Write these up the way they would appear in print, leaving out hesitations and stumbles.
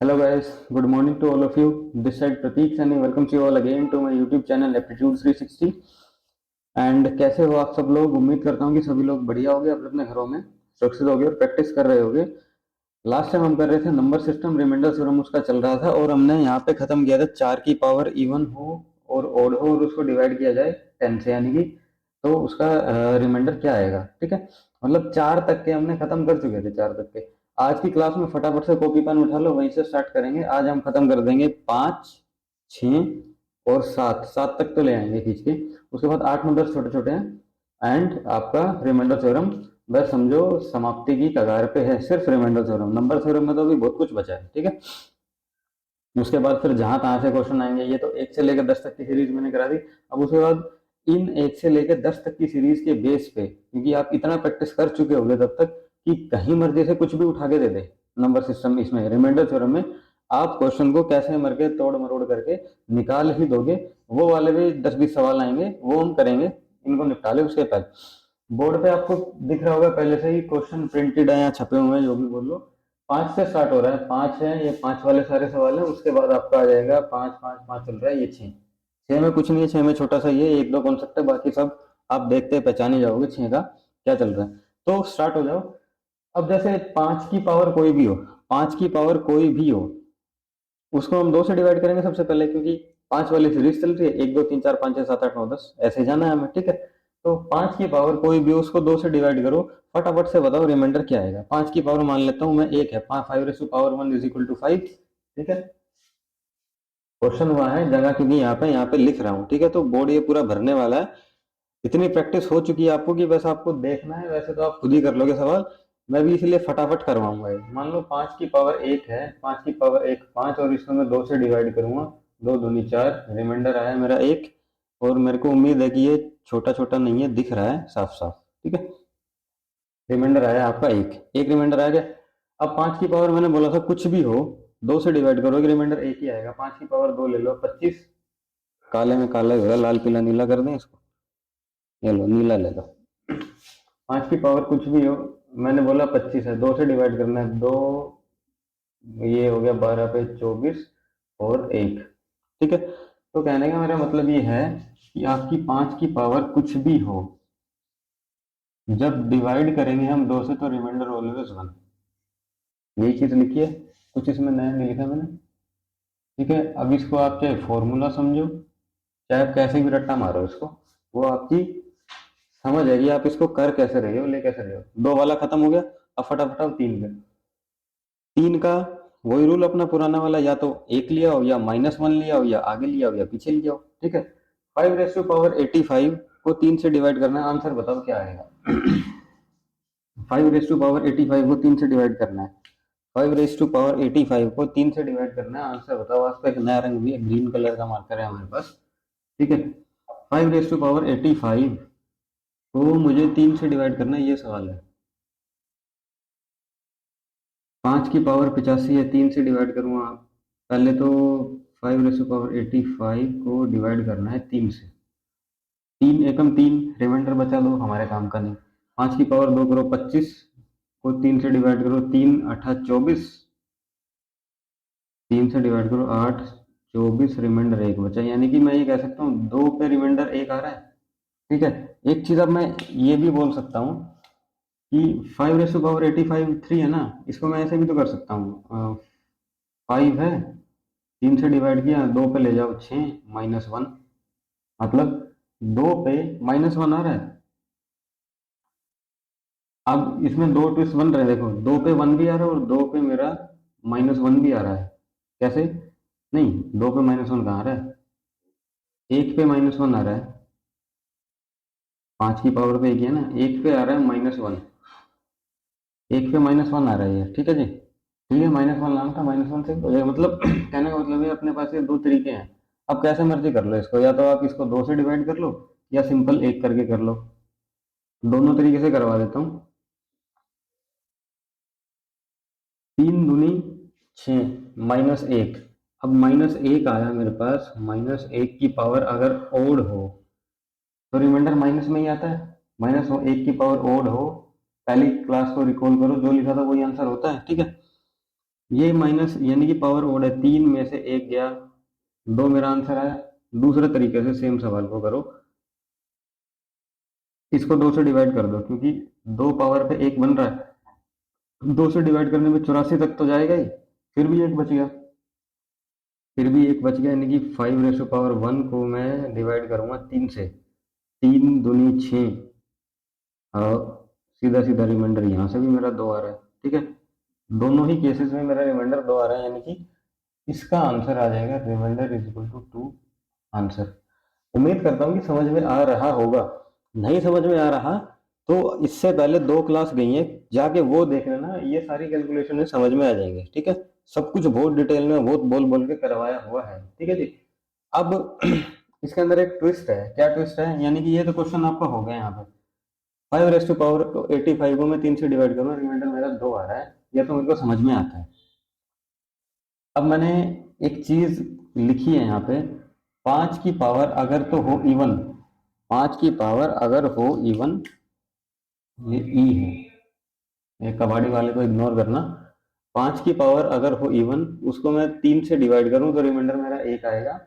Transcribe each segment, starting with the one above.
Hello guys, good morning to all of you. This side Prateek Sani welcomes you all again to my YouTube channel Aptitude 360. And कैसे हो आप सब लोग। उम्मीद करता हूँ कि सभी लोग बढ़िया होंगे, अपने अपने घरों में सुरक्षित होगे और प्रैक्टिस कर रहे होगे। लास्ट टाइम हम कर रहे थे नंबर सिस्टम, रिमाइंडर थ्योरम उसका चल रहा था और हमने यहाँ पे खत्म किया था 4 की पावर इवन हो और ओड हो और उसको डिवाइड किया जाए 10 से, यानी कि तो उसका रिमाइंडर क्या आएगा। ठीक है, मतलब 4 तक के हमने खत्म कर चुके थे, 4 तक के। आज की क्लास में फटाफट से कॉपी पेन उठा लो, वहीं से स्टार्ट करेंगे। आज हम खत्म कर देंगे 5, 6 और 7, 7 तक तो ले आएंगे खींच के। उसके बाद 8, 9, 10 छोटे छोटे हैं एंड आपका रिमाइंडर थ्योरम बस समझो समाप्ति की कगार पे है। सिर्फ रिमाइंडर थ्योरम, नंबर थ्योरम में तो अभी बहुत कुछ बचा है। ठीक है, उसके बाद फिर जहां तहां से क्वेश्चन आएंगे। ये तो 1 से लेकर 10 तक की सीरीज मैंने करा दी। अब उसके बाद इन 1 से लेकर 10 तक की सीरीज के बेस पे, क्योंकि आप इतना प्रैक्टिस कर चुके होंगे तब तक कि कहीं मर्जी से कुछ भी उठा के दे दे नंबर सिस्टम, इसमें रिमाइंडर थ्योरम में आप क्वेश्चन को कैसे मर के तोड़ मरोड़ करके निकाल ही दोगे। वो वाले भी 10-20 सवाल आएंगे, वो हम करेंगे, इनको निपटा ले। उसके पहले बोर्ड पे आपको दिख रहा होगा पहले से ही क्वेश्चन प्रिंटेड है या छपे हुए हैं, जो भी बोल लो। 5 से स्टार्ट हो रहा है, 5 है, ये 5 वाले सारे सवाल हैं। उसके बाद आपका आ जाएगा 5, 5, 5 चल रहा है, ये 6। 6 में कुछ नहीं है, 6 में छोटा सा ये 1-2 कॉन्सेप्ट है, बाकी सब आप देखते पहचान ही जाओगे 6 का क्या चल रहा है। तो स्टार्ट हो जाओ। अब जैसे 5 की पावर कोई भी हो, 5 की पावर कोई भी हो, उसको हम 2 से डिवाइड करेंगे सबसे पहले, क्योंकि 5 वाली सीरीज चल रही है। 1, 2, 3, 4, 5, 6, 7, 8, 9, 10 ऐसे जाना है हमें। ठीक है, तो 5 की पावर कोई भी हो उसको 2 से डिवाइड करो। फटाफट से बताओ रिमाइंडर क्या आएगा। 5 की पावर मान लेता हूं मैं 1 है, 5 रेज़ टू पावर 1 = 5। ठीक है, क्वेश्चन हुआ है जगह की नहीं, यहाँ पे लिख रहा हूँ। ठीक है, तो बोर्ड ये पूरा भरने वाला है। इतनी प्रैक्टिस हो चुकी है आपको कि बस आपको देखना है। वैसे तो आप खुद ही कर लोगे सवाल, मैं भी इसलिए फटाफट करवाऊंगा। मान लो 5 की पावर 1 है, 5 की पावर 1 5, और इसको मैं 2 से डिवाइड करूंगा। 2 दूनी 4, रिमाइंडर आया मेरा 1। और मेरे को उम्मीद है कि ये छोटा छोटा नहीं है, दिख रहा है साफ साफ। ठीक है, रिमाइंडर आया आपका 1, एक रिमाइंडर आ गया। अब 5 की पावर मैंने बोला था कुछ भी हो 2 से डिवाइड करोगे, रिमाइंडर 1 ही आएगा। 5 की पावर 2 ले लो, 25। काले में काला हो गया, लाल पीला नीला कर दें इसको, ये लो नीला ले लो। 5 की पावर कुछ भी हो, मैंने बोला 25 है, 2 से डिवाइड करना है। 2, ये हो गया 12 पे 24 और 1। ठीक है, तो कहने का मेरा मतलब ये है कि आपकी 5 की पावर कुछ भी हो, जब डिवाइड करेंगे हम 2 से तो रिमाइंडर ऑलवेज 1। यही चीज लिखी है, कुछ इसमें नया नहीं लिखा मैंने। ठीक है, अब इसको आप चाहे फॉर्मूला समझो, चाहे आप कैसे भी रट्टा मारो इसको, वो आपकी समझ है कि आप इसको कर कैसे रहे हो, ले कैसे रहे हो। 2 वाला खत्म हो गया। अब फटाफट आप 3 पे, 3 का वही रूल अपना पुराना वाला, या तो 1 लिया हो या -1 लिया हो या आगे लिया हो या पीछे लिया हो। ठीक है, 5 रेज़ टू पावर 85 को 3 से डिवाइड करना है। आंसर बताओ क्या आएगा। 5 रेज़ टू पावर 85 को 3 से डिवाइड करना है। 5 रेज़ टू पावर 85 को 3 से डिवाइड करना है। आंसर बताओ। आज का एक नया रंग भी है, ग्रीन कलर का मार्कर है हमारे पास। ठीक है, 5 रेज़ टू पावर 85 को मुझे 3 से डिवाइड करना है, ये सवाल है। 5 की पावर 85 है, 3 से डिवाइड करूंगा। पहले तो 5 रेज़ टू पावर 85 को डिवाइड करना है 3 से। 3 एकम 3, रिमाइंडर बचा दो, हमारे काम का नहीं। 5 की पावर 2 करो 25 को 3 से डिवाइड करो, 3 8 24, 3 से डिवाइड करो 8 24, रिमाइंडर 1 बचा। यानी कि मैं ये कह सकता हूँ 2 पे रिमाइंडर 1 आ रहा है। ठीक है, एक चीज अब मैं ये भी बोल सकता हूँ कि 5 रेज़ टू पावर 85 3 है ना, इसको मैं ऐसे भी तो कर सकता हूँ। 5 है, 3 से डिवाइड किया, 2 पे ले जाओ 6 -1, मतलब 2 पे -1 आ रहा है। अब इसमें 2 ट्विस्ट बन रहे हैं, देखो 2 पे 1 भी आ रहा है और 2 पे मेरा -1 भी आ रहा है। कैसे? नहीं, 2 पे -1 कहाँ आ रहा है, 1 पे -1 आ रहा है। 5 की पावर पे एक ही है ना, 1 पे आ रहा है -1, 1 पे -1 आ रहा है ये। ठीक है जी, ठीक है, -1 लाना था, -1 से हो जाएगा। मतलब कहने का मतलब है अपने पास ये 2 तरीके हैं। अब कैसे मर्जी कर लो इसको, या तो आप इसको 2 से डिवाइड कर लो या सिंपल 1 करके कर लो। दोनों तरीके से करवा देता हूँ। 3 दूनी 6 -1। अब -1 आया मेरे पास, -1 की पावर अगर ओड हो तो रिमाइंडर माइनस में ही आता है। -1 की पावर ओड हो, पहली क्लास को रिकॉल करो, जो लिखा था वही आंसर होता है। ठीक है, ये माइनस यानी कि पावर ओड है, 3 में से एक गया, 2 मेरा आंसर आया। दूसरे तरीके से सेम सवाल को करो, इसको 2 से डिवाइड कर दो, क्योंकि 2 पावर पे 1 बन रहा है, 2 से डिवाइड करने में 84 तक तो जाएगा ही, फिर भी एक बच गया, फिर भी एक बच गया, यानी कि 5 रेशो पावर 1 को मैं डिवाइड करूंगा 3 से, 3 दूनी 6, और सीधा सीधा रिमाइंडर यहाँ से भी मेरा 2 आ रहा है। ठीक है, दोनों ही केसेस में मेरा रिमाइंडर 2 आ रहा है, यानी कि इसका आंसर आ जाएगा remainder is equal to 2 answer. उम्मीद करता हूँ कि समझ में आ रहा होगा। नहीं समझ में आ रहा तो इससे पहले 2 क्लास गई है, जाके वो देख लेना, ये सारी कैलकुलेशन समझ में आ जाएंगे। ठीक है, सब कुछ बहुत डिटेल में बहुत बोल बोल के करवाया हुआ है। ठीक है जी। अब इसके अंदर एक ट्विस्ट है। क्या ट्विस्ट है? यानी कि ये तो क्वेश्चन आपका हो गया यहाँ पे, 5 रेस टू पावर 85 को मैं 3 से डिवाइड करूँ, रिमाइंडर मेरा 2 आ रहा है, ये तो मेरे को समझ में आता है। अब मैंने एक चीज लिखी है यहाँ पे, 5 की पावर अगर तो हो इवन, 5 की पावर अगर हो इवन, ये ई है, ये कबाड़ी वाले को इग्नोर करना। 5 की पावर अगर हो इवन, उसको मैं 3 से डिवाइड करूं तो रिमाइंडर मेरा 1 आएगा।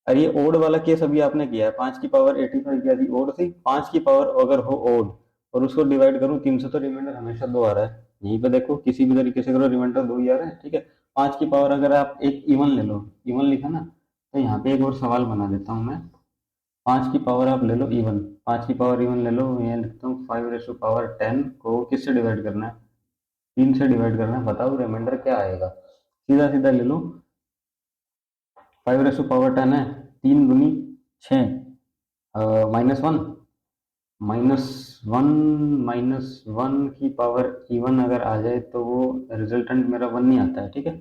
और ये ओड वाला केस अभी आपने किया है, 5 की पावर 85 क्या थी? ओड थी। 5 की पावर अगर हो ओड और उसको डिवाइड करूं 3 से, तो रिमाइंडर हमेशा 2 आ रहा है। यहीं पे देखो, किसी भी तरीके से करो रिमाइंडर 2 ही आ रहा है। ठीक है, 5 की पावर अगर आप एक इवन ले लो, इवन लिखा ना, तो यहाँ पे एक और सवाल बना देता हूँ मैं। 5 की पावर आप ले लो इवन, 5 की पावर इवन ले लो, मैं लिखता हूँ 5 रेशो पावर 10 को किससे डिवाइड करना है? 3 से डिवाइड करना है। बताओ रिमाइंडर क्या आएगा? सीधा सीधा ले लो, 5 रेशो पावर 10 है, 3 दूनी 6, -1, -1, -1 की पावर इवन अगर आ जाए तो वो रिजल्टेंट मेरा 1 नहीं आता है। ठीक है,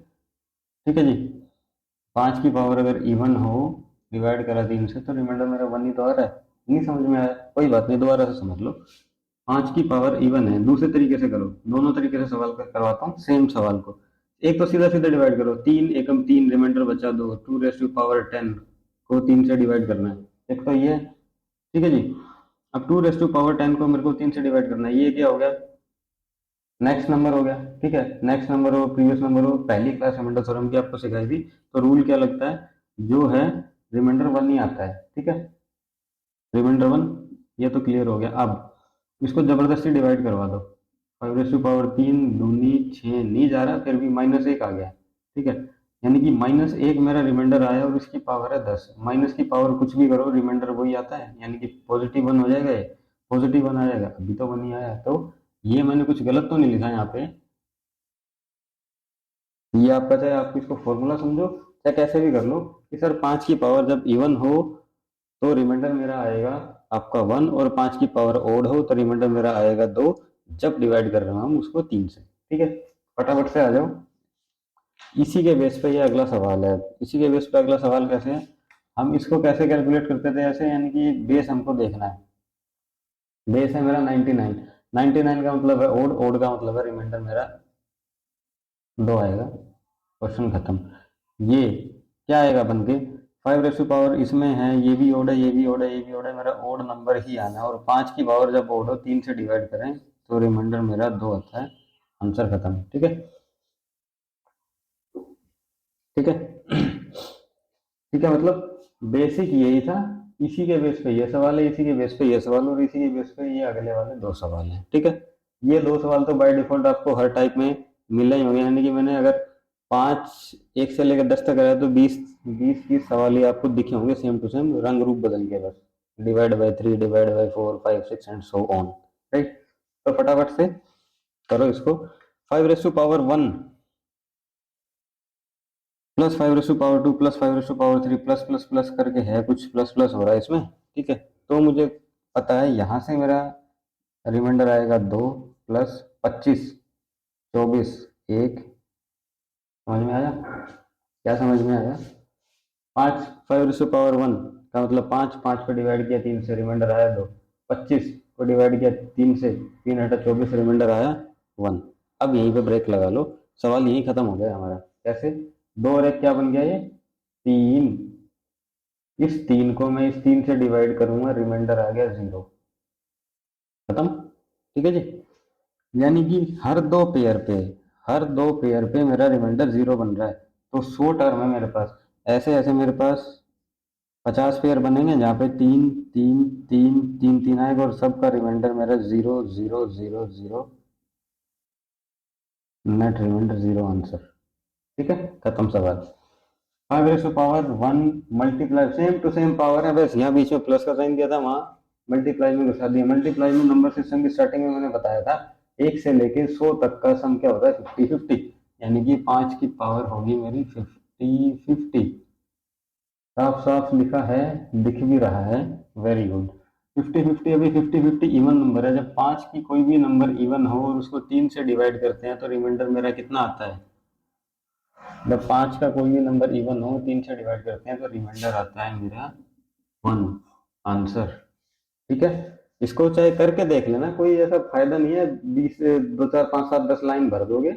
ठीक है जी। 5 की पावर अगर इवन हो, डिवाइड करा 3 से, तो रिमाइंडर मेरा 1 ही तो आ रहा है। नहीं समझ में आया? कोई बात नहीं, दोबारा से समझ लो। 5 की पावर इवन है, दूसरे तरीके से करो, दोनों तरीके से सवाल करवाता हूँ सेम सवाल को। एक तो सीधा सीधा डिवाइड करो, 3 एकम 3, रिमाइंडर बचा 2, 2 रेस टू पावर 10 को 3 से डिवाइड करना है, एक तो ये है। ठीक है जी। अब 2 रेस टू पावर 10 को मेरे को 3 से डिवाइड करना है, ये क्या हो गया? नेक्स्ट नंबर हो गया। ठीक है, नेक्स्ट नंबर हो, प्रीवियस नंबर हो, पहली क्लास हैमिल्टन थ्योरम की आपको सिखाई थी, तो रूल क्या लगता है जो है, रिमाइंडर 1 ही आता है। ठीक है, रिमाइंडर 1, ये तो क्लियर हो गया। अब इसको जबरदस्ती डिवाइड करवा दो, 5 रेस टू पावर 3 दूनी 6, नहीं जा रहा, फिर भी -1 आ गया। ठीक है, यानी कि -1 मेरा रिमाइंडर आया और इसकी पावर है 10। माइनस की पावर कुछ भी करो, रिमाइंडर वही आता है, यानी कि पॉजिटिव 1 हो जाएगा, ये पॉजिटिव 1 आ जाएगा। अभी तो 1 ही आया, तो ये मैंने कुछ गलत तो नहीं लिखा यहाँ पे। ये आपका, चाहे आप इसको फॉर्मूला समझो चाहे कैसे भी कर लो, कि सर 5 की पावर जब इवन हो तो रिमाइंडर मेरा आएगा आपका 1, और 5 की पावर ओड हो तो रिमाइंडर मेरा आएगा 2, जब डिवाइड कर रहे हो हम उसको 3 से। ठीक है, फटाफट से आ जाओ। इसी के बेस पे ये अगला सवाल है। इसी के बेस पे अगला सवाल कैसे है, हम इसको कैसे कैलकुलेट करते थे ऐसे, यानी कि बेस हमको देखना है। बेस है मेरा 99, 99 का मतलब है ओड, ओड का मतलब है रिमाइंडर मेरा 2 आएगा, क्वेश्चन खत्म। ये क्या आएगा बन के, 5 रेस टू पावर इसमें है, ये भी ओड है, ये भी ओड है, ये भी ओड है, मेरा ओड नंबर ही आना है। और 5 की पावर जब ओड हो 3 से डिवाइड करें तो रिमाइंडर मेरा 2 आता है, आंसर खत्म। ठीक है, ठीक है। ठीक है, मतलब बेसिक यही था। इसी के बेस पे ये सवाल है, इसी के बेस पे ये सवाल, और इसी के बेस पे ये अगले वाले 2 सवाल हैं। ठीक है, ये 2 सवाल तो बाय डिफॉल्ट आपको हर टाइप में मिले ही होंगे, यानी कि मैंने अगर 5 1 से लेकर 10 तक कराया तो 20 सवाल ही आपको दिखे होंगे, सेम टू सेम, रंग रूप बदल के बस, divide by 3, divide by 4, 5, 6 and so on. Right, तो फटाफट से करो इसको। 5 raise to power 1 plus 5 raise to power 2 plus 5 raise to power 3 plus plus plus करके है, कुछ प्लस प्लस हो रहा है इसमें। ठीक है, तो मुझे पता है यहाँ से मेरा रिमाइंडर आएगा 2 प्लस 25, 24, 1। समझ में आया? क्या समझ में आया? 5 5 रेस टू पावर 1 का मतलब 5, 5 को डिवाइड किया 3 से, रिमाइंडर आया 2। 25 को डिवाइड किया 3 से, 3 हटा 24, रिमाइंडर आया 1। अब यहीं पे ब्रेक लगा लो, सवाल यहीं खत्म हो गया हमारा। कैसे? 2 और 1 क्या बन गया? ये 3। इस 3 को मैं इस 3 से डिवाइड करूंगा, रिमाइंडर आ गया 0, खत्म। ठीक है जी। यानी कि हर 2 पेयर पे, हर 2 पेयर पे मेरा रिमाइंडर 0 बन रहा है, तो 100 टर्म है मेरे पास। ऐसे ऐसे मेरे पास 50 पेयर बनेंगे जहाँ पे 3 3 3 3 3 आएगा, और सबका रिमाइंडर मेरा 0 0 0 0। Net remainder 0 answer. ठीक है, खत्म सवाल। 5 raise to power 1 multiply, same to same power है, बस यहाँ बीच में प्लस का साइन दिया था, वहाँ मल्टीप्लाई में घुसा दिया। मल्टीप्लाई में नंबर सिस्टम की स्टार्टिंग में मैंने बताया था 1 से लेके 100 तक का सम क्या होता है, 50-50, यानी कि 5 की पावर होगी मेरी 50-50। साफ साफ लिखा है, दिख भी रहा है, वेरी गुड। 50-50, अभी 50-50 इवन नंबर है। जब 5 की कोई भी नंबर इवन हो और उसको 3 से डिवाइड करते हैं तो रिमाइंडर मेरा कितना आता है? जब 5 का कोई भी नंबर इवन हो, 3 से डिवाइड करते हैं तो रिमाइंडर आता है मेरा 1 आंसर। ठीक है, इसको चाहे करके देख लेना, कोई ऐसा फायदा नहीं है, 20 2 4 5 7 10 लाइन भर दोगे।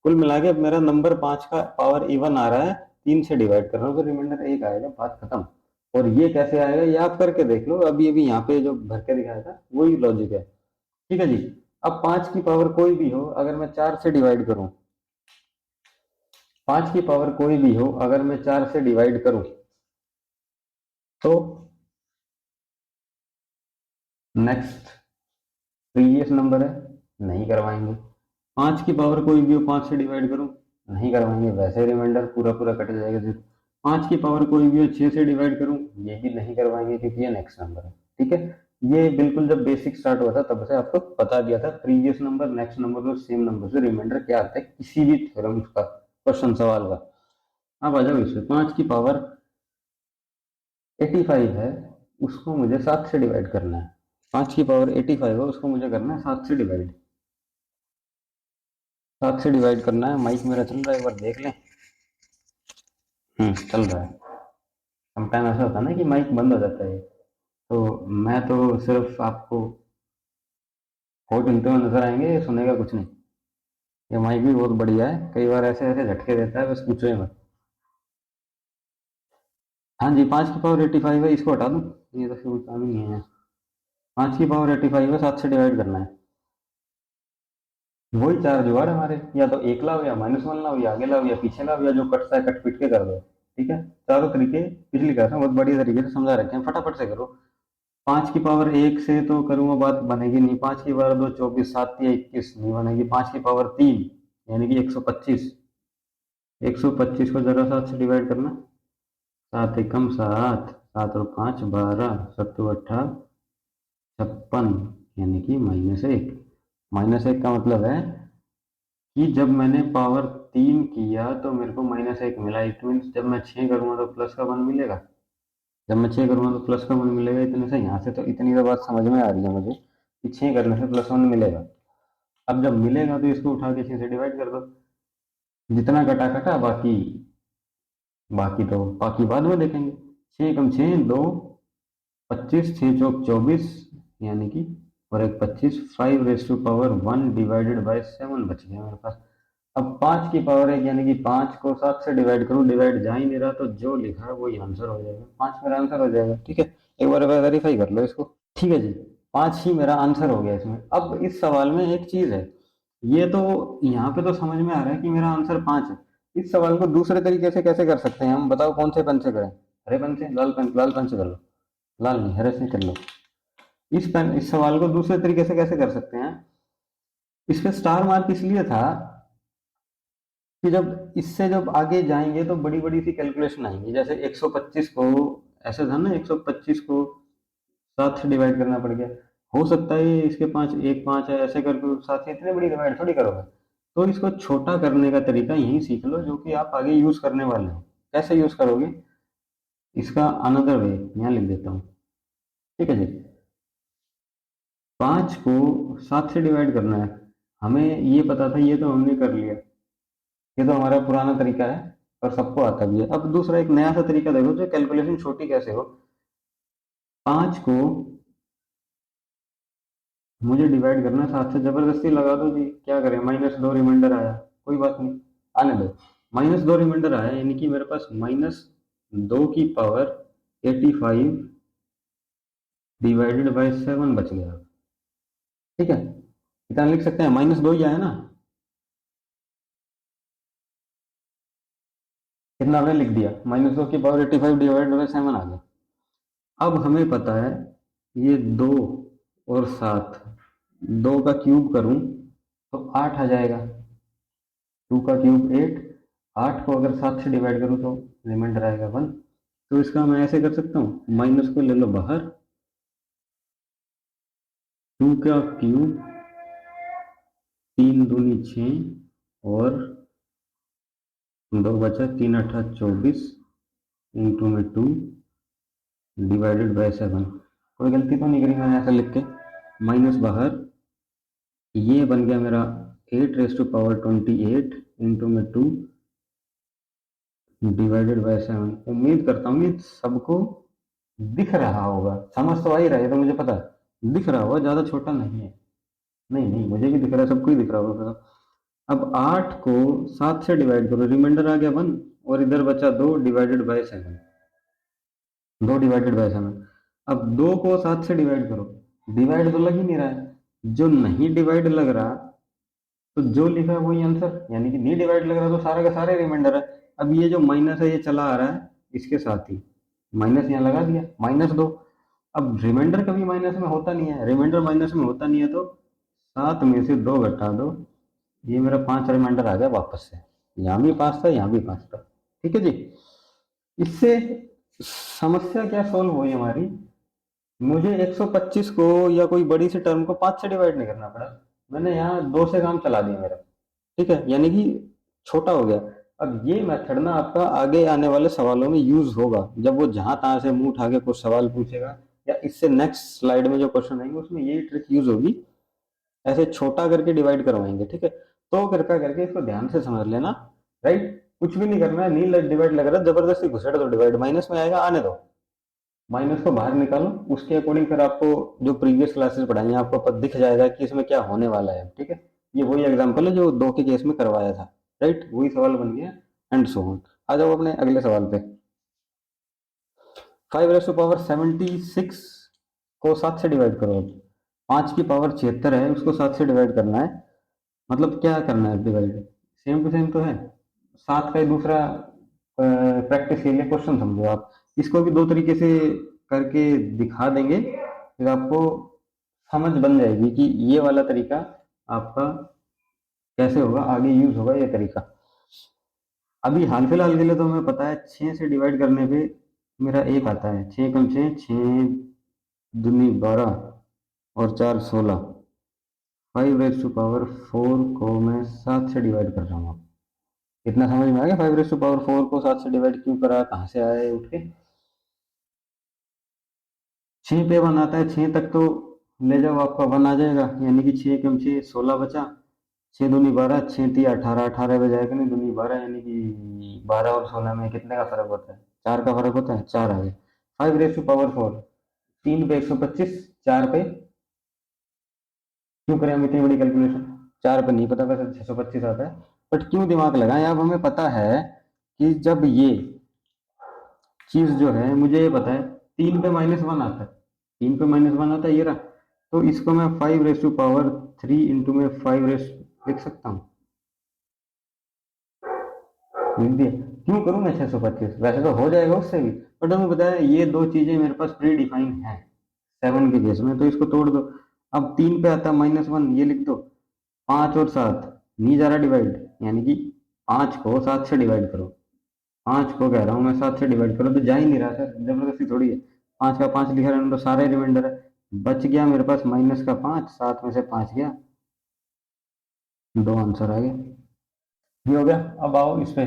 कुल मिला के मेरा नंबर 5 का पावर इवन आ रहा है, 3 से डिवाइड कर रहा हूँ तो रिमाइंडर 1 आएगा, बात खत्म। और ये कैसे आएगा ये आप करके देख लो, अभी अभी यहाँ पे जो भर के दिखाया था वही लॉजिक है। ठीक है जी। अब 5 की पावर कोई भी हो, अगर मैं 4 से डिवाइड करूं, 5 की पावर कोई भी हो अगर मैं 4 से डिवाइड करूं तो नेक्स्ट प्रीवियस नंबर है, नहीं करवाएंगे। 5 की पावर कोई भी हो, 5 से डिवाइड करूं, नहीं करवाएंगे, वैसे रिमाइंडर पूरा पूरा कट जाएगा सिर्फ। 5 की पावर कोई भी हो, 6 से डिवाइड करूं, ये भी नहीं करवाएंगे क्योंकि ये नेक्स्ट नंबर है। ठीक है, ये बिल्कुल जब बेसिक स्टार्ट हुआ था तब से आपको बता दिया था, प्रीवियस नंबर नेक्स्ट नंबर और सेम नंबर से रिमाइंडर क्या आता है किसी भी थ्योरम का, क्वेश्चन सवाल का। अब आ जाओ इसमें, 5 की पावर 85 है, उसको मुझे 7 से डिवाइड करना है। 5 की पावर 85 है, उसको मुझे करना है 7 से डिवाइड। 7 से डिवाइड करना है। माइक मेरा चल रहा है, एक बार देख लें। चल रहा है। समटाइम ऐसा होता है ना कि माइक बंद हो जाता है, तो मैं तो सिर्फ आपको हो सुनते हुए नजर आएंगे, ये सुनेगा कुछ नहीं। ये माइक भी बहुत बढ़िया है, कई बार ऐसे ऐसे झटके देता है, बस पूछो ही मत। हाँ जी, 5 की पावर 85 है, इसको हटा दूँ, ये तो फिर काम ही नहीं है। 5 की पावर 85 है, 7 से डिवाइड करना है। वही चार जुगाड़ है हमारे, या तो एक लाओ, या -1 लाओ, या आगे लाओ, या पीछे लाओ, या जो कटता है कट पीट के कर दो। ठीक है, चारों तरीके पिछली क्लास में बहुत बढ़िया तरीके से समझा रखे हैं, फटाफट से करो। 5 की पावर 1 से तो करूंगा बात बनेगी नहीं, 5 की पावर 2 24, 7 या 21 नहीं बनेगी। 5 की पावर 3 यानी कि 125, 125 को जरा 7 से डिवाइड करना। 7 एकम 7, 7 और 5 12, 7 2 18 56, यानी कि -1। -1 का मतलब है कि जब मैंने पावर 3 किया तो मेरे को -1 मिला, इट मीन जब मैं 6 करूंगा तो प्लस का 1 मिलेगा। जब मैं 6 करूंगा तो प्लस का 1 मिलेगा, इतने से यहाँ से तो इतनी तो बात समझ में आ रही है मुझे कि 6 करने से +1 मिलेगा। अब जब मिलेगा तो इसको उठा के 6 से डिवाइड कर दो, जितना कटा कटा, बाकी बाकी तो बाकी बाद में देखेंगे। 6 एकम 6 2 25, 6 चौक 24, यानी कि और एक 25, 5 raise to power 1 divided by 7 बच गया मेरे पास। अब 5 की पावर 1 यानी कि 5 को 7 से डिवाइड करूं, डिवाइड जा ही नहीं रहा, तो जो लिखा है वही आंसर हो जाएगा, 5 मेरा आंसर हो जाएगा। ठीक है, एक बार वेरीफाई कर लो इसको। ठीक है जी, 5 ही मेरा आंसर हो गया इसमें। अब इस सवाल में एक चीज है, ये तो यहाँ पे तो समझ में आ रहा है कि मेरा आंसर 5 है। इस सवाल को दूसरे तरीके से कैसे कर सकते हैं हम, बताओ कौन से पेन से करें? हरे पेन से, लाल पेन से कर लो। लाल नहीं, हरे से कर लो। इस सवाल को दूसरे तरीके से कैसे कर सकते हैं? इस पे स्टार मार्क इसलिए था कि जब इससे जब आगे जाएंगे तो बड़ी बड़ी सी कैलकुलेशन आएंगी, जैसे 125 को ऐसे था ना, 125 को 7 से डिवाइड करना पड़ गया। हो सकता है इसके 5 एक 5 है, ऐसे करके साथ ही इतने बड़ी डिवाइड थोड़ी करोगे। तो इसको छोटा करने का तरीका यही सीख लो जो कि आप आगे यूज करने वाले हो। कैसे यूज करोगे इसका अनदर वे यहाँ लिख देता हूँ। ठीक है जी, 5 को 7 से डिवाइड करना है, हमें ये पता था, ये तो हमने कर लिया, ये तो हमारा पुराना तरीका है और सबको आता भी है। अब दूसरा एक नया सा तरीका देखो जो कैलकुलेशन छोटी कैसे हो। 5 को मुझे डिवाइड करना 7 से, जबरदस्ती लगा दो जी, क्या करें, -2 रिमाइंडर आया, कोई बात नहीं, आने दो। -2 रिमाइंडर आया यानी कि मेरे पास -2 की पावर 85 डिवाइडेड बाय 7 बच गया। ठीक है, इतना लिख सकते हैं, -2 ही आया ना। कितना हमने लिख दिया, -2 की पावर 85 डिवाइड बाई 7 आ गया। अब हमें पता है ये 2 और 7, 2 का क्यूब करूं तो 8 आ जाएगा, 2 का क्यूब 8, 8 को अगर 7 से डिवाइड करूं तो रिमाइंडर आएगा 1। तो इसका मैं ऐसे कर सकता हूँ, माइनस को ले लो बाहर, 2 का क्यूब 3 दूनी 6 और 2 बचा, 3 अठा 24 इंटू में 2 डिवाइडेड बाय 7। कोई गलती तो नहीं करी मैंने ऐसा लिख के, माइनस बाहर, ये बन गया मेरा 8 रेज़ टू पावर 28 इंटू में 2 डिवाइडेड बाय 7। उम्मीद करता हूँ कि सबको दिख रहा होगा, समझ तो आ ही रहा है, तो मुझे पता है दिख रहा होगा, ज़्यादा छोटा नहीं है। नहीं नहीं, मुझे भी दिख रहा है, सबको ही दिख रहा होगा। अब 8 को 7 से डिवाइड करो, रिमाइंडर आ गया 1, और इधर बचा 2 डिवाइडेड बाय 7, 2 डिवाइडेड बाय 7। अब 2 को 7 से डिवाइड करो, डिवाइड तो लग ही नहीं रहा है, जो नहीं डिवाइड लग रहा तो जो लिखा है वही आंसर, यानी कि नहीं डिवाइड लग रहा तो सारा का सारा रिमाइंडर है। अब ये जो माइनस है ये चला आ रहा है इसके साथ ही, माइनस यहाँ लगा दिया, -2। अब रिमाइंडर कभी माइनस में होता नहीं है, रिमाइंडर माइनस में होता नहीं है, तो 7 में से 2 घटा दो, ये मेरा 5 रिमाइंडर आ गया वापस से। यहाँ भी 5 था, यहाँ भी 5 था। ठीक है जी। इससे समस्या क्या सॉल्व हुई हमारी, मुझे 125 को या कोई बड़ी सी टर्म को 5 से डिवाइड नहीं करना पड़ा, मैंने यहाँ 2 से काम चला दिया मेरा। ठीक है, यानी कि छोटा हो गया। अब ये मेथड ना आपका आगे आने वाले सवालों में यूज होगा, जब वो जहां तहां से मुंह उठा के कुछ सवाल पूछेगा, या इससे नेक्स्ट स्लाइड में जो क्वेश्चन आएंगे उसमें यही ट्रिक यूज होगी, ऐसे छोटा करके डिवाइड करवाएंगे। ठीक है, तो कृपया करके इसको ध्यान से समझ लेना। राइट, कुछ भी नहीं करना है, नहीं डिवाइड लग रहा है, जबरदस्ती घुसेड़ दो, डिवाइड माइनस में आएगा आने दो, माइनस को बाहर निकालो, उसके अकॉर्डिंग फिर आपको जो प्रीवियस क्लासेस पढ़ाई हैं आपको दिख जाएगा कि इसमें क्या होने वाला है। ठीक है, ये वही एग्जांपल है जो 2 के केस में करवाया था। राइट, वही सवाल बन गया, एंड सो ऑन। आ जाओ अपने अगले सवाल पे। 5 रेज़ टू पावर 76 को 7 से डिवाइड करो। 5 की पावर 76 है, उसको 7 से डिवाइड करना है, मतलब क्या करना है डिवाइड, सेम टू सेम तो है, 7 का ही दूसरा प्रैक्टिस के लिए क्वेश्चन समझो आप। इसको भी 2 तरीके से करके दिखा देंगे, फिर आपको समझ बन जाएगी कि ये वाला तरीका आपका कैसे होगा, आगे यूज होगा ये तरीका। अभी हाल फिलहाल के लिए तो हमें पता है 6 से डिवाइड करने पे मेरा 1 आता है, 6 कम 6, 6 दूनी 12 और 4 16। 5 रेज़ टू पावर 4 को मैं 7 से डिवाइड कर रहा हूँ। इतना समझ में आ गया, 5 रेज़ टू पावर 4 को 7 से डिवाइड क्यों करा, कहाँ से आया उठ के। 6 पे 1 आता है, 6 तक तो ले जाओ आपका 1 आ जाएगा, यानी कि 6 कम 6 16 बचा, 6 दूनी 12, 6 3 18, 18 पे जाएगा नहीं, दूनी 12, यानी कि 12 और 16 में कितने का फर्क होता है, 4 का फर्क होता है, 4 आ गया। 5 रेज़ टू पावर 4, 3 पे 125, 4 पे क्यों करें हम इतनी बड़ी कैलकुलेशन, 4 पे नहीं पता, वैसे 625 आता है, बट क्यों दिमाग लगाएं, अब हमें पता है कि जब ये चीज जो है, मुझे ये पता है 3 पे -1 आता है, 3 पे -1 आता है, ये रहा, तो इसको मैं 5 रेज़ टू पावर 3 इंटू में 5 रेज़ लिख सकता हूँ, लिख दिया। क्यों करूँ मैं 625, वैसे तो हो जाएगा उससे भी, बट हमें पता है ये 2 चीजें मेरे पास प्री डिफाइन है 7 के केस में, तो इसको तोड़ दो। अब 3 पे आता है -1, ये लिख दो, 5 और 7 नहीं जा रहा डिवाइड, यानी कि 5 को 7 से डिवाइड करो, 5 को कह रहा हूँ मैं 7 से डिवाइड करो, तो जा ही नहीं रहा सर, जबरदस्ती थोड़ी है, 5 का 5 लिखा रहने तो सारे रिमाइंडर है, बच गया मेरे पास -5, 7 में से 5 गया, 2 आंसर आ गए। ये हो गया। अब आओ इस पे,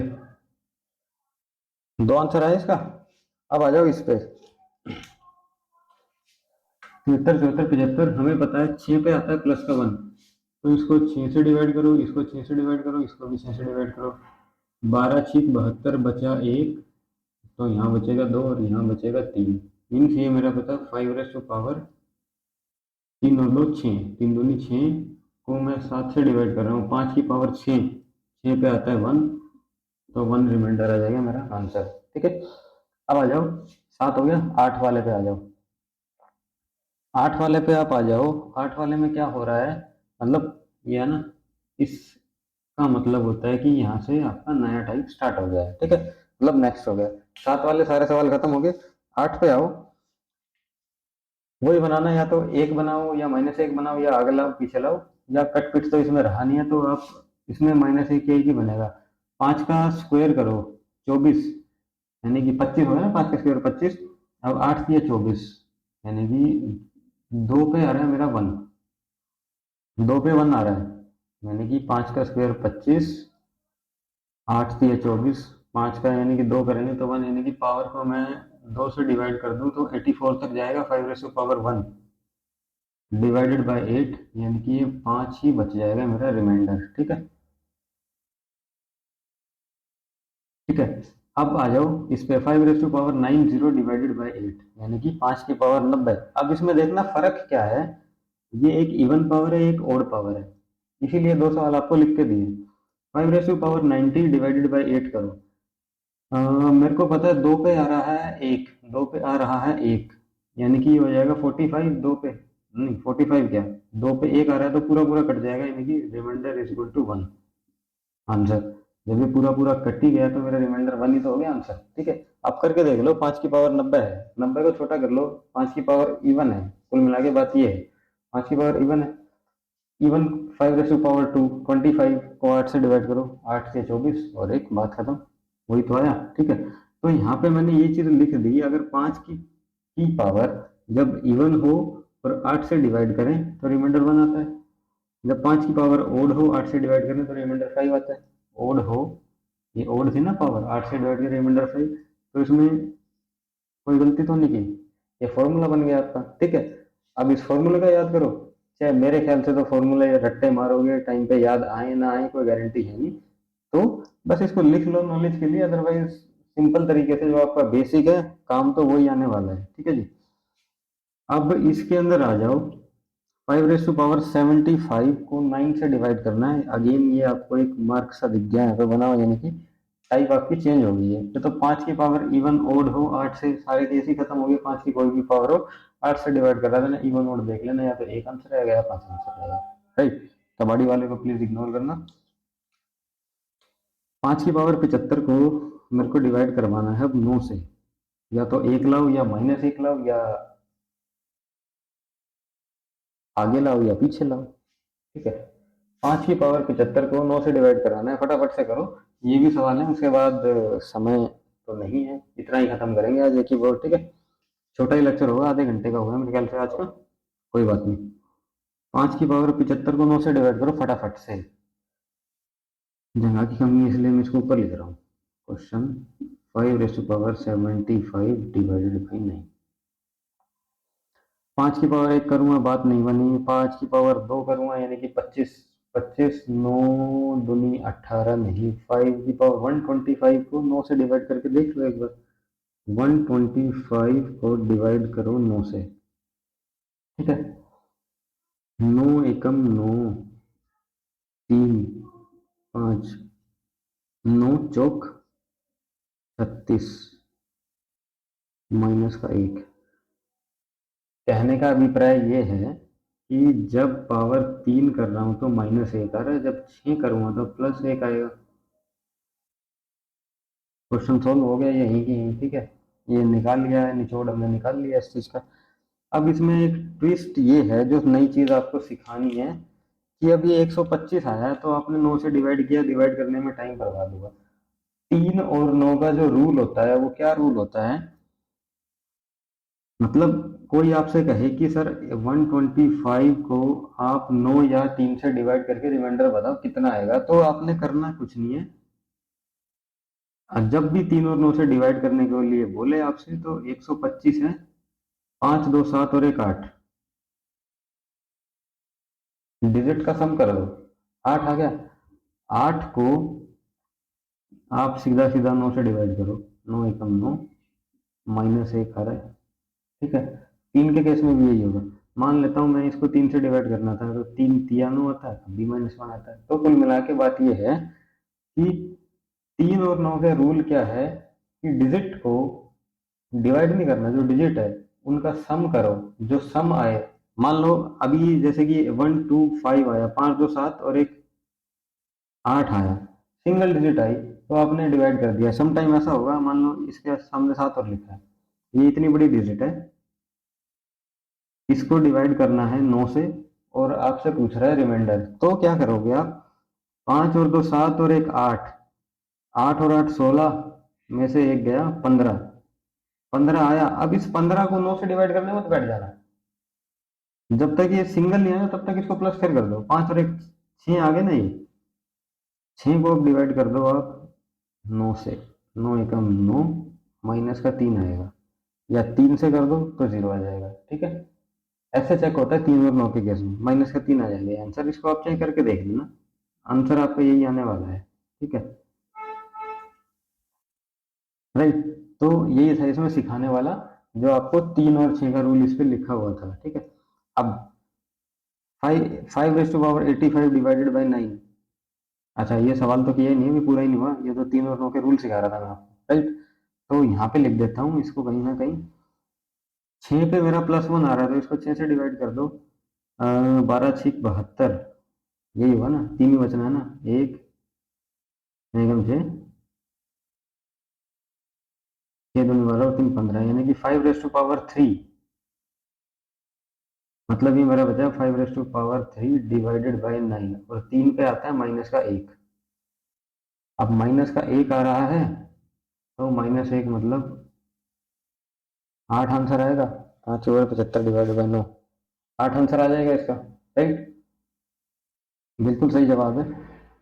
2 आंसर आए इसका। अब आ जाओ इस पे, 73 74 75, हमें पता है 6 पे आता है +1, तो इसको 6 से डिवाइड करो, इसको 6 से डिवाइड करो, इसको भी 6 से डिवाइड करो, 12 6 72 बचा 1, तो यहाँ बचेगा 2 और यहाँ बचेगा 3, मीन्स ये मेरा पता 5 रेज़ टू पावर 3 और 2 6, 3 दूनी 6 को मैं 7 से डिवाइड कर रहा हूँ, 5 की पावर 6, 6 पे आता है 1, तो 1 रिमाइंडर आ जाएगा मेरा आंसर। ठीक है, अब आ जाओ, 7 हो गया, 8 वाले पे आ जाओ, 8 वाले पे आप आ जाओ। 8 वाले में क्या हो रहा है, मतलब ये है ना, इसका मतलब होता है कि यहाँ से आपका नया टाइप स्टार्ट हो गया है। ठीक है, मतलब नेक्स्ट हो गया। 7 वाले सारे सवाल खत्म हो गए। 8 पे आओ। वही बनाना, या तो एक बनाओ या -1 बनाओ या आगे लाओ पीछे लाओ, या कट पिट तो इसमें रहा नहीं है तो आप इसमें -1 ही बनेगा। 5 का स्क्वायर करो 24, यानी कि 25 हो गया ना, 5 का स्क्वायर 25। अब 8 दिया 24, यानी कि 2 पे आ रहा है मेरा 1, 2 पे 1 आ रहा है, यानी कि 5 का स्क्वायर 25, 8 दिया 24, 5 का यानी कि 2 करेंगे तो 1, यानी कि पावर को मैं 2 से डिवाइड कर दूं तो 84 तक जाएगा, 5 raise to power 1 divided by 8, यानी कि ये 5 ही बच जाएगा मेरा रिमाइंडर। ठीक है, ठीक है। अब आ जाओ इस पे, 5 raise to power 9 divided by 8, यानी कि 5 की पावर 90। अब इसमें देखना फर्क क्या है, ये एक इवन पावर है, एक ओड पावर है, इसीलिए दो सवाल आपको लिख के दिए। 5 raise to power 90 divided by 8 करो। मेरे को पता है 2 पे आ रहा है एक, 2 पे आ रहा है एक, यानी कि ये हो जाएगा 45, 2 पे नहीं 45 क्या, 2 पे एक आ रहा है तो पूरा पूरा कट जाएगा, यानी कि remainder is equal to 1। Answer जब ये पूरा पूरा कट ही गया तो मेरा रिमाइंडर 1 ही तो हो गया आंसर। ठीक है, अब करके देख लो, 5 की पावर 90 है, 90 को छोटा कर लो, 5 की पावर इवन है, कुल मिला के बात ये है 5 की पावर इवन है। इवन 5 रेज़ टू पावर 2, 25 को 8 से डिवाइड करो, 8 से 24 और एक, बात खत्म। वही तो आया। ठीक है, तो यहाँ पे मैंने ये चीज लिख दी, अगर 5 की पावर जब इवन हो और 8 से डिवाइड करें तो रिमाइंडर 1 आता है, जब 5 की पावर ओड हो 8 से डिवाइड करें तो रिमाइंडर 5 आता है। ओड हो, ये ओड थी ना पावर, 8 से डिवाइड करें रिमाइंडर 5, तो इसमें कोई गलती तो नहीं की, ये फॉर्मूला बन गया आपका। ठीक है, अब इस फॉर्मूले का याद करो, चाहे मेरे ख्याल से तो फॉर्मूले रट्टे मारोगे टाइम पे याद आए ना आए कोई गारंटी है नहीं, तो बस इसको लिख लो नॉलेज के लिए, अदरवाइज सिंपल तरीके से जो आपका बेसिक है काम तो वही आने वाला है। ठीक है जी, अब इसके अंदर आ जाओ। 5 रेज़ टू पावर 75 को 9 से डिवाइड करना है, अगेन ये आपको एक मार्क सा दिख गया है, बना हुआ, यानी कि टाइप आपकी चेंज हो गई है। ये तो 5 की पावर इवन ओड हो 8 से, सारे केस ही खत्म हो गए, 5 की कोई भी पावर हो 8 से डिवाइड कर रहा था, इवन ओड देख लेना, या तो एक आंसर रहेगा या 5 आंसर रहेगा। राइट, कबाड़ी वाले को प्लीज इग्नोर करना। 5 की पावर 75 को मेरे को डिवाइड करवाना है अब 9 से, या तो एक लाओ या -1 लाओ या आगे लाओ या पीछे लाओ। ठीक है, 5 की पावर 75 को 9 से डिवाइड कराना है, फटाफट से करो, ये भी सवाल है, उसके बाद समय तो नहीं है, इतना ही खत्म करेंगे आज एक ही बोर्ड। ठीक है, छोटा ही लेक्चर होगा, आधे घंटे का होगा मेरे ख्याल से आज का, कोई बात नहीं। 5 की पावर 75 को 9 से डिवाइड करो फटाफट से, जगह की कमी है इसलिए मैं इसको ऊपर लिख रहा हूँ। Question 5 raise to power 75 divided by 9। 5 की पावर 1 करूंगा बात नहीं बनी, 5 की पावर 2 करूंगा यानी कि 25, 25 9 दूनी 18 नहीं, 5 की पावर 125 को 9 से डिवाइड करके देख लो एक बार, 125 को डिवाइड करो 9 से। ठीक है, 9 एकम 9, 3 5, 9 चौक 36, माइनस का 1। कहने का अभिप्राय ये है कि जब पावर 3 कर रहा हूं तो -1 आ रहा है, जब 6 करूंगा तो +1 आएगा। क्वेश्चन सॉल्व हो गया यहीं की यहीं। ठीक है, ये निकाल लिया है, निचोड़ हमने निकाल लिया इस चीज का। अब इसमें एक ट्विस्ट ये है, जो नई चीज आपको सिखानी है, कि अब ये 125 आया है तो आपने 9 से डिवाइड किया, डिवाइड करने में टाइम बर्बाद हुआ। 3 और 9 का जो रूल होता है वो क्या रूल होता है, मतलब कोई आपसे कहे कि सर 125 को आप 9 या 3 से डिवाइड करके रिमाइंडर बताओ कितना आएगा, तो आपने करना कुछ नहीं है, जब भी 3 और 9 से डिवाइड करने के लिए बोले आपसे तो 125 है, 5 2 7 और एक 8, डिजिट का सम कर दो, 8 आ गया। 8 को आप सीधा सीधा 9 से डिवाइड करो, 9 एकम 9, -1 आ रहा है। ठीक है, 3 के केस में भी यही होगा। मान लेता हूं मैं इसको 3 से डिवाइड करना था तो 3 तिया 9 आता है, तब भी -1 आता है। तो कुल मिला के बात यह है कि 3 और 9 का रूल क्या है कि डिजिट को डिवाइड नहीं करना, जो डिजिट है उनका सम करो, जो सम आए। मान लो अभी जैसे कि 1 2 5 आया, 5 2 7 और एक 8 आया, सिंगल डिजिट आई, तो आपने डिवाइड कर दिया। सम टाइम ऐसा होगा, मान लो इसके सामने 7 और लिखा है, ये इतनी बड़ी डिजिट है, इसको डिवाइड करना है 9 से, और आपसे पूछ रहा है रिमाइंडर। तो क्या करोगे आप, 5 और 2 7 और 1 8, 8 और 8 16, में से एक गया 15, 15 आया। अब इस 15 को 9 से डिवाइड करने मत बैठ जाना, जब तक ये सिंगल नहीं आया तब तक इसको प्लस फिर कर दो। 5 और 1 6 आ गए ना, ये 6 को अब डिवाइड कर दो आप 9 से, 9 एकम 9, माइनस का 3 आएगा, या 3 से कर दो तो 0 आ जाएगा। ठीक है, ऐसे चेक होता है 3 और 9 के केस में, माइनस का 3 आ जाएगा आंसर। इसको आप चेक करके देख लेना, आंसर आपका यही आने वाला है। ठीक है, राइट। तो यही था इसमें सिखाने वाला, जो आपको 3 और 6 का रूल इस पे लिखा हुआ था। ठीक है, अब 5 5 raise to power 85 divided by 9। अच्छा, ये सवाल तो किया ही नहीं, अभी पूरा ही नहीं हुआ, ये तो 3 और 9 के रूल सिखा रहा था मैं आपको, राइट। तो यहाँ पे लिख देता हूँ इसको कहीं ना कहीं। 6 पे मेरा +1 आ रहा है, तो इसको 6 से डिवाइड कर दो। 12 6 72, यही हुआ ना, 3 ही बचना है ना, 1 एकम 6, 6 दूनी 12 और 3 15, यानी कि 5 रेज़ टू पावर 3, मतलब ये मेरा बचा 5 raise to power 3 divided by 9, और 3 पे आता है माइनस का 1। अब माइनस का 1 आ रहा है, तो -1 मतलब 8 आंसर आएगा। 5 ओवर 75 डिवाइडेड बाई 9, 8 आंसर आ जाएगा इसका, राइट। बिल्कुल सही जवाब है,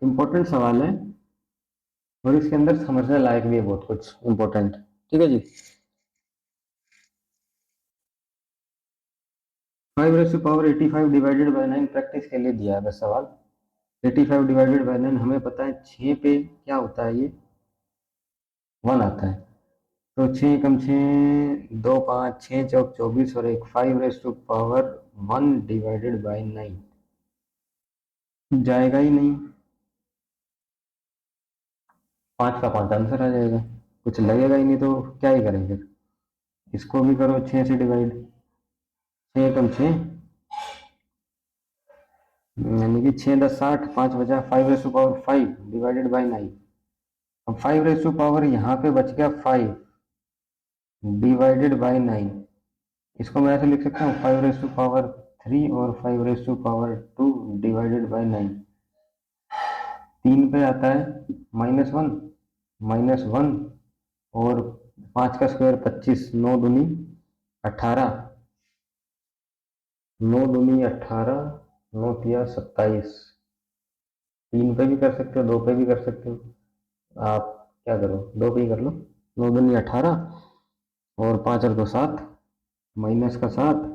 इंपॉर्टेंट सवाल है, और इसके अंदर समझने लायक भी है बहुत कुछ इंपॉर्टेंट। ठीक है जी। 5 raise to power 85 divided by 9 practice के लिए दिया है बस सवाल। 85 डिवाइडेड बाई 9 हमें पता है 6 पे क्या होता है, ये 1 आता है। तो 6 कम 6 2 5 6 चौक 24, और एक 5 raise to power 1 divided by 9 जाएगा ही नहीं, 5 का 5 आंसर आ जाएगा, कुछ लगेगा ही नहीं, तो क्या ही करें फिर। इसको भी करो 6 से डिवाइड, 6 कम 6, यानी कि 6 10 60, 5 बचा, 5 raise to power 5 divided by 9। अब 5 रेज़ टू पावर यहाँ पे बच गया 5 डिवाइडेड बाई 9, इसको मैं ऐसे लिख सकता हूँ 5 रेज़ टू पावर 3 और 5 raise to power 2 divided by 9। 3 पे आता है -1, -1, और 5 का स्क्वायर 25, 9 दूनी 18, 9 दूनी 18, 9 तिया 27। 3 पे भी कर सकते हो, 2 पे भी कर सकते हो, आप क्या करो 2 पे ही कर लो। 9 दूनी 18, और 5 और 2 7, माइनस का 7,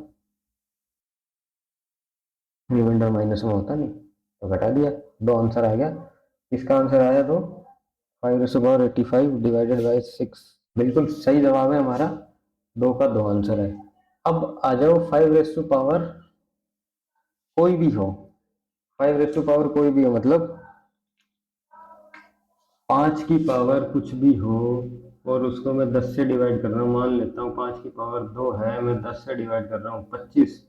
रिमाइंडर माइनस में होता नहीं तो घटा दिया, 2 आंसर आ गया। इसका आंसर आया तो 5 raise to power 85 divided by 6, बिल्कुल सही जवाब है हमारा, 2 का 2 आंसर है। अब आ जाओ 5 रेज़ टू पावर कोई भी हो, 5 रेज़ टू पावर कोई भी हो मतलब 5 की पावर कुछ भी हो, और उसको मैं 10 से डिवाइड कर रहा हूँ। मान लेता हूँ 5 की पावर 2 है, मैं 10 से डिवाइड कर रहा हूँ 25,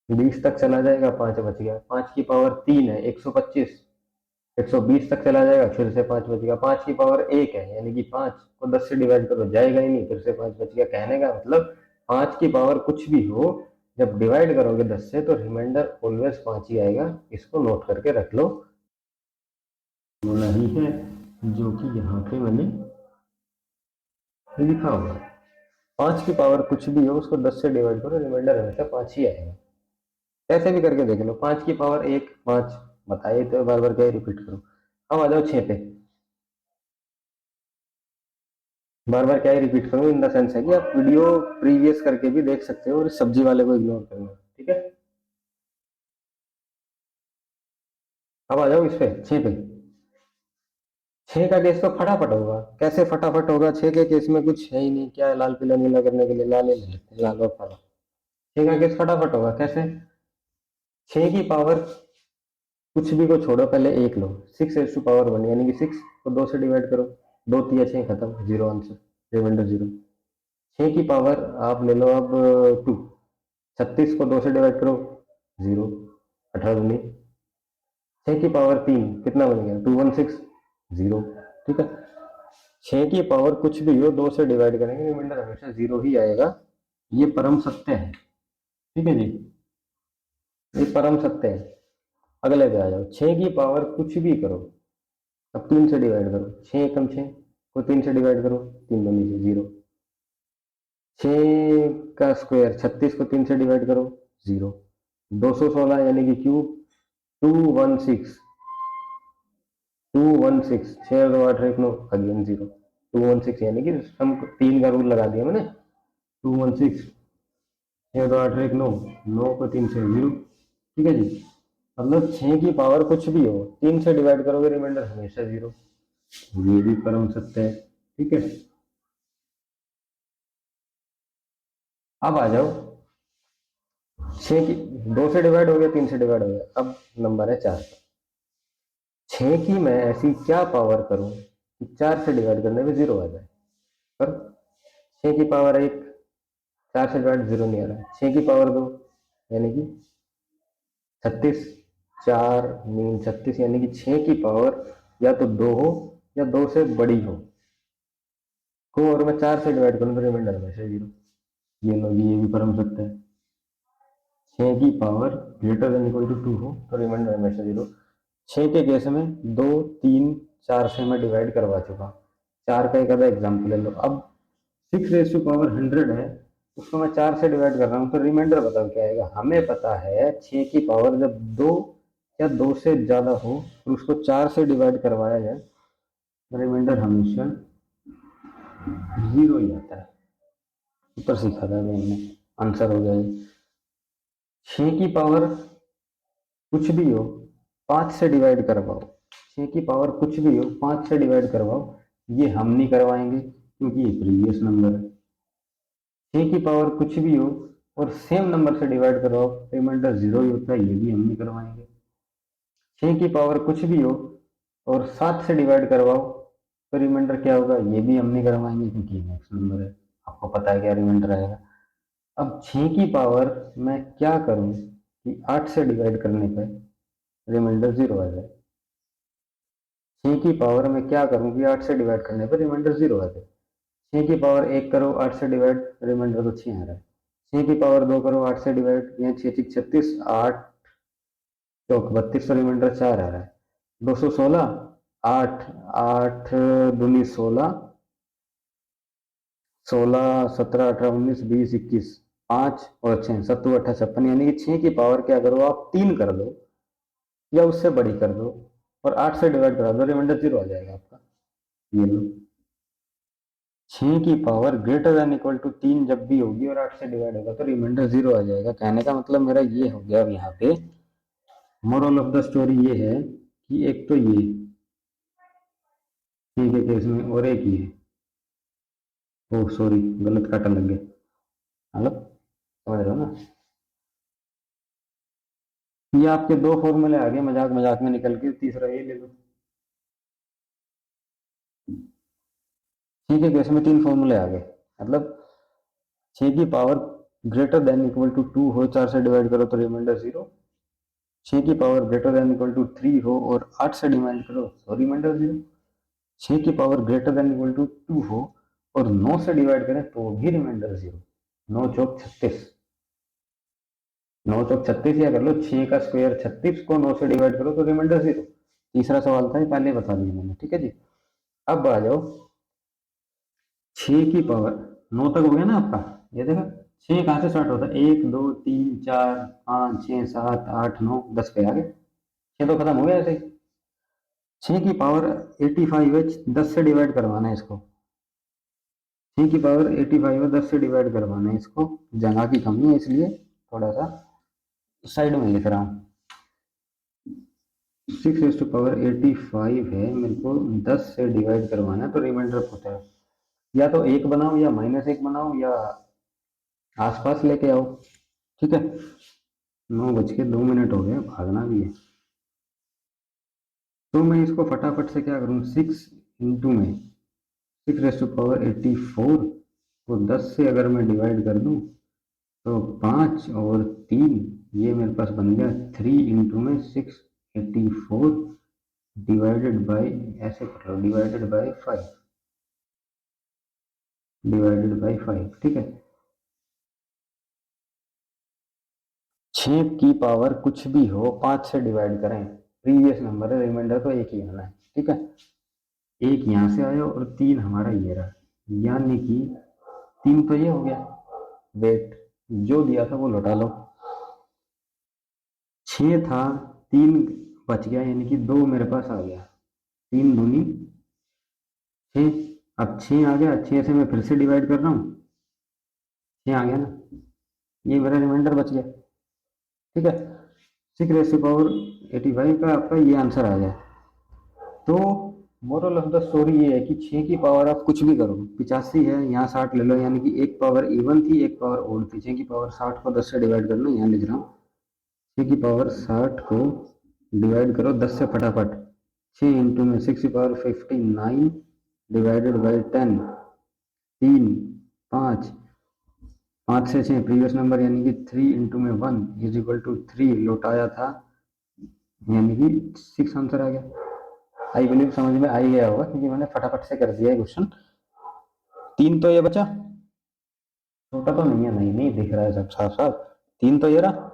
20 तक चला जाएगा, 5 बच गया। 5 की पावर 3 है, 125, 120 तक चला जाएगा, फिर से 5 बच गया। 5 की पावर 1 है, यानी कि 5 को 10 से डिवाइड करो, जाएगा ही नहीं, फिर से 5 बच गया। कहने का मतलब 5 की पावर कुछ भी हो, जब डिवाइड करोगे 10 से तो रिमाइंडर ऑलवेज 5 ही आएगा। इसको नोट करके रख लो, नहीं है जो कि यहाँ पे मैंने लिखा हुआ है। 5 की पावर कुछ भी हो, उसको 10 से डिवाइड करो, रिमाइंडर हमेशा 5 ही आएगा। ऐसे भी करके देख लो, 5 की पावर 1 5, बताइए तो बार बार क्या रिपीट करो। अब आ जाओ 6 पे, बार बार क्या ही रिपीट करूँ, इन द सेंस है कि आप वीडियो प्रीवियस करके भी देख सकते हो, और सब्जी वाले को इग्नोर करना। ठीक है, अब आ जाओ इस पे 6 पे। 6 का केस तो फटाफट होगा, कैसे फटाफट होगा, 6 के केस में कुछ है ही नहीं, क्या है, लाल पीला नीला करने के लिए लाल ही ले लेते हैं, लाल और काला। 6 का केस फटाफट होगा कैसे, 6 की पावर कुछ भी को छोड़ो, पहले 1 लो, 6 रेज़ टू पावर 1, यानी कि 6 को 2 से डिवाइड करो, 2 तिया 6 खत्म, 0 आंसर, रिमाइंडर 0। 6 की पावर आप ले लो अब 2, 36 को 2 से डिवाइड करो, 0, 18 दूनी। 6 की पावर 3 कितना बन गया, 216, 0। ठीक है, 6 की पावर कुछ भी हो 2 से डिवाइड करेंगे रिमाइंडर हमेशा 0 ही आएगा। ये परम सत्य है। ठीक है जी, ये परम सत्य है। अगले पे आ जाओ, 6 की पावर कुछ भी करो, अब 3 से डिवाइड करो, 6 एकम 6 को 3 से डिवाइड करो, 3 दूनी से 0। 6 का स्क्वायर 36 को 3 से डिवाइड करो, 0। 216 यानी कि क्यूब 216, 216, 6 और 2 8 और 1 9, अगेन 0। 216 यानी कि हम 3 का रूल लगा दिया मैंने, 216, 6 और 2 8 और 1 9, 9 को 3 से 0। ठीक है जी, मतलब 6 की पावर कुछ भी हो 3 से डिवाइड करोगे रिमाइंडर हमेशा 0। ये भी परम सत्य है। ठीक है, अब आ जाओ, 6 की 2 से डिवाइड हो गया, 3 से डिवाइड हो गया, अब नंबर है 4 का। 6 की मैं ऐसी क्या पावर करूं कि 4 से डिवाइड करने में 0 आ जाए। पर 6 की पावर 1, 4 से डिवाइड 0 नहीं आ रहा है। 6 की पावर 2 यानी कि 36, 4 मीन 36 यानी कि 6 की पावर या तो 2 हो या 2 से बड़ी हो को, और मैं 4 से डिवाइड करूं तो रिमाइंडर हमेशा 0। ये लो, ये भी परम सत्य है। 6 की power greater than equal to 2 हो तो रिमाइंडर हमेशा 0। 6 के केस में 2 3 4 से मैं डिवाइड करवा चुका। 4 का एक आधा एग्जाम्पल ले लो। अब 6 रेज टू पावर 100 है, उसको मैं 4 से डिवाइड कर रहा हूँ तो रिमाइंडर बताओ क्या आएगा। हमें पता है 6 की पावर जब 2 या 2 से ज्यादा हो और उसको 4 से डिवाइड करवाया जाए तो रिमाइंडर हमेशा 0 ही आता है। ऊपर सीखा था मैंने, आंसर हो गया। 6 की पावर कुछ भी हो 5 से डिवाइड करवाओ, 6 की पावर कुछ भी हो 5 से डिवाइड करवाओ, ये हम नहीं करवाएंगे क्योंकि ये प्रीवियस नंबर है। 6 की पावर कुछ भी हो और सेम नंबर से डिवाइड करवाओ, रिमाइंडर 0 ही होता है, ये भी हम नहीं करवाएंगे। 6 की पावर कुछ भी हो और 7 से डिवाइड करवाओ तो रिमाइंडर क्या होगा, ये भी हम नहीं करवाएंगे क्योंकि ये नेक्स्ट नंबर है, आपको पता है क्या रिमाइंडर आएगा। अब 6 की पावर मैं क्या करूं कि 8 से डिवाइड करने पर रिमाइंडर 0 आ जाए। 6 की पावर में क्या करूं कि 8 से डिवाइड करने पर रिमाइंडर 0 आ जाए। 6 की पावर 1 करो 8 से डिवाइड, रिमाइंडर तो 6 आ रहा है। 6 की पावर 2 करो 8 से डिवाइड, यहाँ 6 6 36, 8 चौक 32, तो रिमाइंडर 4 आ रहा है। 216, 8 8 दूनी 16, 16 17 18 19 20 21, 5 और 6 सत्तू 8 56, यानी कि 6 की पावर क्या करो आप 3 कर दो या उससे बड़ी कर दो और 8 से डिवाइड करा दो, रिमाइंडर 0 आ जाएगा आपका। ये लो, 6 की power greater than equal to 3 जब भी होगी और 8 से डिवाइड होगा तो रिमाइंडर 0 आ जाएगा। कहने का मतलब मेरा ये हो गया। अब यहाँ पे मोरल ऑफ द स्टोरी ये है कि एक तो ये 6 के केस में और एक ये, ओह सॉरी गलत काटा लग गया, मतलब समझ रहे हो ना। ये आपके दो फॉर्मूले आ गए मजाक मजाक में निकल के, तीसरा ये ले लो। 6 के केस में 3 फॉर्मूले आ गए, मतलब 6 की power greater than equal to 2 हो, 4 से डिवाइड करो तो रिमाइंडर 0। 6 की power greater than equal to 3 हो और 8 से डिवाइड करो तो रिमाइंडर 0। 6 की power greater than equal to 2 हो और 9 से डिवाइड करें तो भी रिमाइंडर 0। 9 चौक 36, 9 चौक 36 या कर लो 6 का स्क्वायर 36 को 9 से डिवाइड करो तो रिमाइंडर 0। तीसरा सवाल था, पहले बता दिया मैंने। ठीक है जी, अब आ जाओ 6 की पावर 9 तक हो गया ना आपका। ये देखो 6 कहाँ से स्टार्ट होता है, 1 2 3 4 5 6 7 8 9 10 पे आ गए, 6 तो खत्म हो गया ऐसे ही। 6 की पावर 85 है, 10 से डिवाइड करवाना है इसको। 6 की पावर 85 है, 10 से डिवाइड करवाना है इसको। जगह की कमी है इसलिए थोड़ा सा साइड में लिख रहा हूँ। 6 रेज़ टू पावर 85 है, मेरे को 10 से डिवाइड करवाना है तो रिमाइंडर पता है, या तो 1 बनाओ या -1 बनाओ या आसपास लेके आओ। ठीक है, 9:02 हो गए, भागना भी है। तो मैं इसको फटाफट से क्या करूँ, 6 इंटू में 6 रेज़ टू पावर 84 को 10 से अगर मैं डिवाइड कर दूँ तो 5 और 3, ये मेरे पास बन गया 3 इंटू में 684 डिवाइडेड बाय, ऐसे कर लो, डिवाइडेड बाय 5, डिवाइडेड बाय 5, ठीक है। 6 की पावर कुछ भी हो 5 से डिवाइड करें, प्रीवियस नंबर है, रिमाइंडर तो एक ही आना है, ठीक है। एक यहाँ से आया और 3 हमारा ये रहा, यानी कि 3 तो ये हो गया, वेट जो दिया था वो लौटा लो। 6 था, 3 बच गया, यानी कि 2 मेरे पास आ गया, 3 दूनी 6। अब 6 आ गया, 6 से मैं फिर से डिवाइड कर रहा हूँ, 6 आ गया ना, ये मेरा रिमाइंडर बच गया, ठीक है। 6 रेज़ टू पावर 85 का आपका ये आंसर आ गया। तो मोरल ऑफ द स्टोरी ये है कि 6 की पावर आप कुछ भी करो, 85 है, यहाँ 60 ले लो, यानी कि एक पावर इवन थी, एक पावर ओड थी। 6 की पावर 60 को 10 से डिवाइड करना, यहाँ लिख रहा हूँ, 6 की पावर 60 को डिवाइड करो 10 से फटाफट। 6 इंटू में 6 की पावर 59 डिवाइडेड बाई 10, 3, 5, 5 से 6 प्रीवियस नंबर, यानी कि 3 इंटू में 1 इज इक्वल टू 3 लौटाया था, यानी कि 6 आंसर आ गया। आई बिलीव समझ में आ ही गया होगा, क्योंकि मैंने फटाफट से कर दिया है क्वेश्चन। 3 तो ये बचा, छोटा तो नहीं है, नहीं नहीं दिख रहा है सब साफ साफ, 3 तो ये रहा,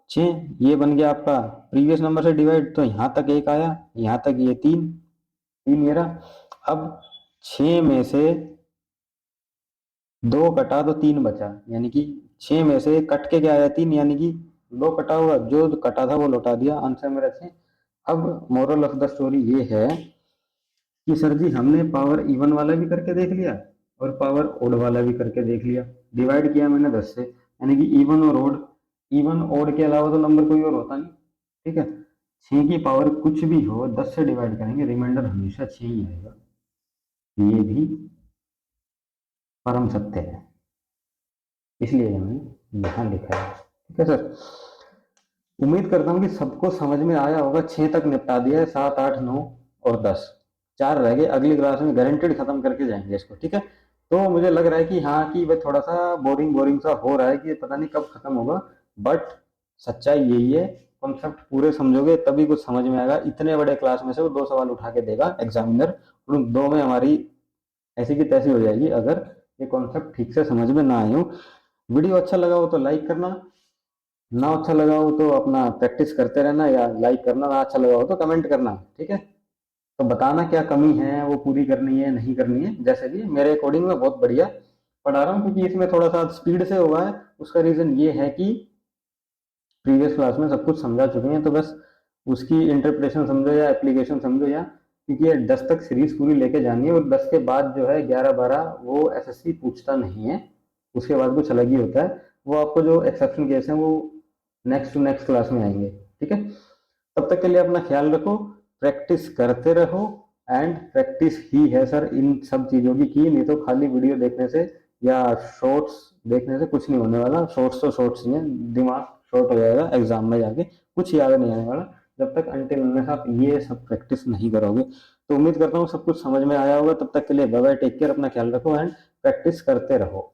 6 ये बन गया आपका प्रीवियस नंबर से डिवाइड, तो यहाँ तक एक आया, यहाँ तक ये 3, 3 ये रहा। अब 6 में से 2 कटा तो 3 बचा, यानी कि 6 में से कट के क्या आया, 3, यानी कि 2 कटा हुआ, जो कटा था वो लौटा दिया, आंसर मेरा 6। अब मोरल ऑफ द स्टोरी ये है कि सर जी हमने पावर इवन वाला भी करके देख लिया और पावर ओड वाला भी करके देख लिया, डिवाइड किया मैंने 10 से, यानी कि इवन और ओड, इवन ओड के अलावा तो नंबर कोई और होता नहीं, ठीक है। 6 की पावर कुछ भी हो 10 से डिवाइड करेंगे, रिमाइंडर हमेशा 6 ही आएगा, ये भी परम सत्य है, इसलिए हमने यहाँ लिखा है, ठीक है सर। उम्मीद करता हूँ कि सबको समझ में आया होगा। 6 तक निपटा दिया है, 7, 8, 9 और 10, 4 रह गए, अगली क्लास में गारंटेड खत्म करके जाएंगे इसको, ठीक है। तो मुझे लग रहा है कि हाँ, कि वह थोड़ा सा बोरिंग बोरिंग सा हो रहा है कि पता नहीं कब खत्म होगा, बट सच्चाई यही है, कॉन्सेप्ट पूरे समझोगे तभी कुछ समझ में आएगा। इतने बड़े क्लास में से वो 2 सवाल उठा के देगा एग्जामिनर, और उन 2 में हमारी ऐसी की तैसी हो जाएगी अगर ये कॉन्सेप्ट ठीक से समझ में ना आए हो। वीडियो अच्छा लगा हो तो लाइक करना, ना अच्छा लगा हो तो अपना प्रैक्टिस करते रहना, या लाइक करना, ना अच्छा लगा हो तो कमेंट करना, ठीक है। तो बताना क्या कमी है, वो पूरी करनी है नहीं करनी है, जैसे भी मेरे अकॉर्डिंग में बहुत बढ़िया पढ़ा रहा हूँ, क्योंकि इसमें थोड़ा सा स्पीड से हुआ है। उसका रीजन ये है कि प्रीवियस क्लास में सब कुछ समझा चुके हैं, तो बस उसकी इंटरप्रिटेशन समझो या एप्लीकेशन समझो, या क्योंकि ये 10 तक सीरीज पूरी लेके जानी है, और 10 के बाद जो है 11, 12 वो एसएससी पूछता नहीं है, उसके बाद कुछ अलग ही होता है। वो आपको जो एक्सेप्शन केस है वो नेक्स्ट टू नेक्स्ट क्लास में आएंगे, ठीक है। तब तक के लिए अपना ख्याल रखो, प्रैक्टिस करते रहो, एंड प्रैक्टिस ही है सर इन सब चीज़ों की, नहीं तो खाली वीडियो देखने से या शॉर्ट्स देखने से कुछ नहीं होने वाला। शॉर्ट्स तो शॉर्ट्स ही हैं, दिमाग शॉर्ट हो जाएगा एग्जाम में जाके, कुछ याद नहीं आने वाला जब तक अनटिल अनलेस आप ये सब प्रैक्टिस नहीं करोगे। तो उम्मीद करता हूँ सब कुछ समझ में आया होगा। तब तक के लिए बाय बाय, टेक केयर, अपना ख्याल रखो एंड प्रैक्टिस करते रहो।